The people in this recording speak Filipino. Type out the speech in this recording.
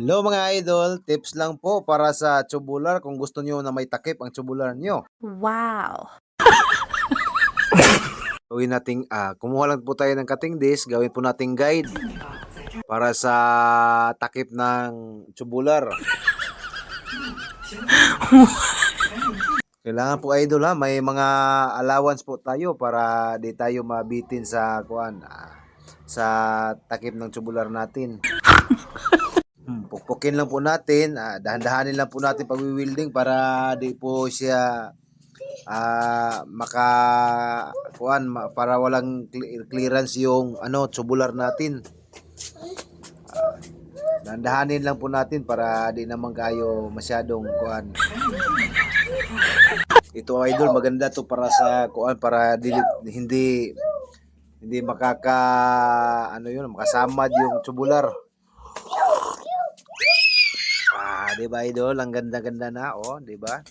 Hello mga idol, tips lang po para sa tubular kung gusto niyo na may takip ang tubular niyo. Wow! Gawin nating kumuha lang po tayo ng cutting disc, gawin po nating guide para sa takip ng tubular. Kailangan po idol ha, may mga allowance po tayo para di tayo mabitin sa sa takip ng tubular natin. Pukpukin lang po natin, dahan-dahanin lang po natin pag-wielding para di po siya para walang clearance yung tubular natin. Dahan-dahanin lang po natin para di naman kayo masyadong Ito idol, maganda to para sa para hindi makasamad yung tubular. Di ba idol? Ang ganda-ganda na, di ba?